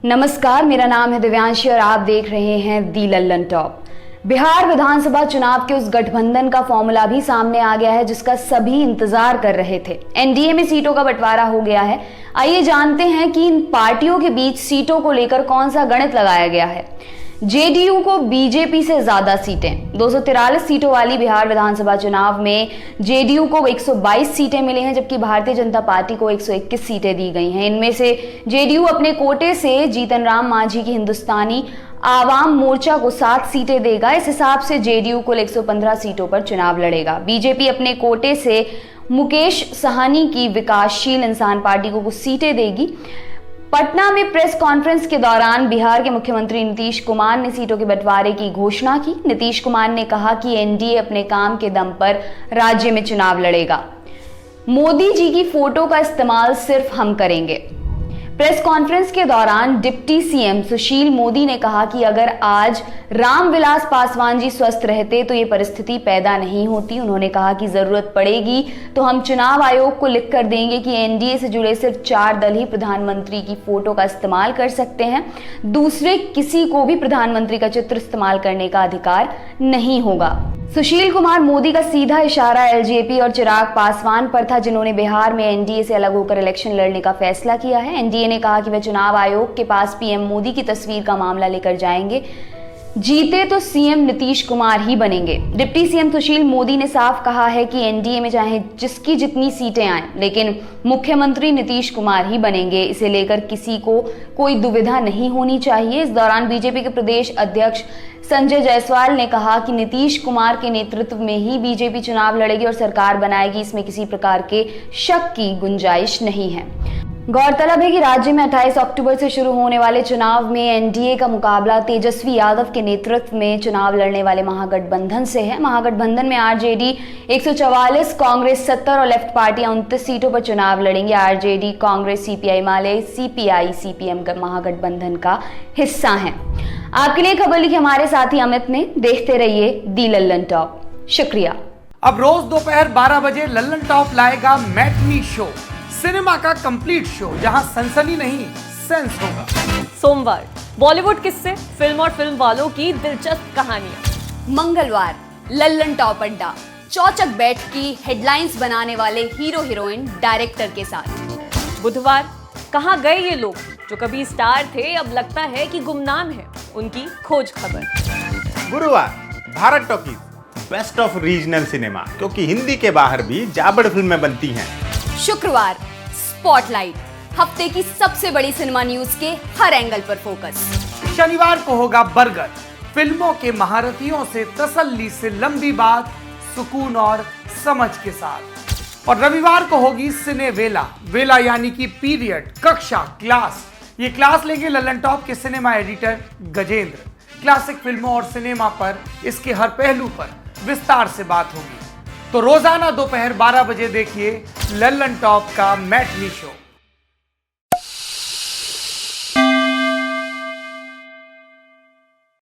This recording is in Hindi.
नमस्कार, मेरा नाम है दिव्यांशी और आप देख रहे हैं दी लल्लन टॉप। बिहार विधानसभा चुनाव के उस गठबंधन का फॉर्मूला भी सामने आ गया है जिसका सभी इंतजार कर रहे थे। एनडीए में सीटों का बंटवारा हो गया है। आइए जानते हैं कि इन पार्टियों के बीच सीटों को लेकर कौन सा गणित लगाया गया है। जेडीयू को बीजेपी से ज्यादा सीटें, 243 सीटों वाली बिहार विधानसभा चुनाव में जेडीयू को 122 सीटें मिली हैं, जबकि भारतीय जनता पार्टी को 121 सीटें दी गई हैं। इनमें से जेडीयू अपने कोटे से जीतन राम मांझी की हिंदुस्तानी आवाम मोर्चा को 7 सीटें देगा। इस हिसाब से जेडीयू कुल 115 सीटों पर चुनाव लड़ेगा। बीजेपी अपने कोटे से मुकेश साहनी की विकासशील इंसान पार्टी को कुछ सीटें देगी। पटना में प्रेस कॉन्फ्रेंस के दौरान बिहार के मुख्यमंत्री नीतीश कुमार ने सीटों के बंटवारे की घोषणा की। नीतीश कुमार ने कहा कि एनडीए अपने काम के दम पर राज्य में चुनाव लड़ेगा। मोदी जी की फोटो का इस्तेमाल सिर्फ हम करेंगे। प्रेस कॉन्फ्रेंस के दौरान डिप्टी सीएम सुशील मोदी ने कहा कि अगर आज रामविलास पासवान जी स्वस्थ रहते तो ये परिस्थिति पैदा नहीं होती। उन्होंने कहा कि जरूरत पड़ेगी तो हम चुनाव आयोग को लिख कर देंगे कि एनडीए से जुड़े सिर्फ 4 दल ही प्रधानमंत्री की फोटो का इस्तेमाल कर सकते हैं, दूसरे किसी को भी प्रधानमंत्री का चित्र इस्तेमाल करने का अधिकार नहीं होगा। सुशील कुमार मोदी का सीधा इशारा एलजेपी और चिराग पासवान पर था, जिन्होंने बिहार में एनडीए से अलग होकर इलेक्शन लड़ने का फैसला किया है। एनडीए ने कहा कि वे चुनाव आयोग के पास पीएम मोदी की तस्वीर का मामला लेकर जाएंगे। जीते तो सीएम नीतीश कुमार ही बनेंगे। डिप्टी सीएम सुशील मोदी ने साफ कहा है कि एनडीए में चाहे जिसकी जितनी सीटें आए, लेकिन मुख्यमंत्री नीतीश कुमार ही बनेंगे। इसे लेकर किसी को कोई दुविधा नहीं होनी चाहिए। इस दौरान बीजेपी के प्रदेश अध्यक्ष संजय जायसवाल ने कहा कि नीतीश कुमार के नेतृत्व में ही बीजेपी चुनाव लड़ेगी और सरकार बनाएगी, इसमें किसी प्रकार के शक की गुंजाइश नहीं है। गौरतलब है कि राज्य में 28 अक्टूबर से शुरू होने वाले चुनाव में एनडीए का मुकाबला तेजस्वी यादव के नेतृत्व में चुनाव लड़ने वाले महागठबंधन से है। महागठबंधन में आरजेडी 144, कांग्रेस 70 और लेफ्ट पार्टियां 29 सीटों पर चुनाव लड़ेंगी। आरजेडी, कांग्रेस, सीपीआई माले, सीपीआई, सीपीएम महागठबंधन का हिस्सा है। आपके लिए खबर लिखी हमारे साथी अमित ने। देखते रहिए दी लल्लन टॉप। शुक्रिया। अब रोज दोपहर 12 बजे लल्लन टॉप लाएगा मैटनी शो, सिनेमा का कंप्लीट शो, जहां सनसनी नहीं सेंस होगा। सोमवार बॉलीवुड किस्से, फिल्म और फिल्म वालों की दिलचस्प कहानियां। मंगलवार लल्लन टॉप अड्डा, चौचक बैठकी हेडलाइंस बनाने वाले हीरो हीरोइन डायरेक्टर के साथ। बुधवार कहां गए ये लोग जो कभी स्टार थे, अब लगता है कि गुमनाम है, उनकी खोज खबर। गुरुवार Bharat talkies, best of regional cinema, क्योंकि हिंदी के बाहर भी जाबड़ फिल्में बनती हैं। शुक्रवार स्पॉटलाइट, हफ्ते की सबसे बड़ी सिनेमा न्यूज के हर एंगल पर फोकस। शनिवार को होगा बरगद, फिल्मों के महारथियों से तसल्ली से लंबी बात, सुकून और समझ के साथ। और रविवार को होगी सिने वेला, वेला यानी कि पीरियड, कक्षा, क्लास। ये क्लास लेंगे लल्लन टॉप के सिनेमा एडिटर गजेंद्र। क्लासिक फिल्मों और सिनेमा पर, इसके हर पहलू पर विस्तार से बात होगी। तो रोजाना दोपहर 12 बजे देखिए लल्लन टॉप का मैटनी शो।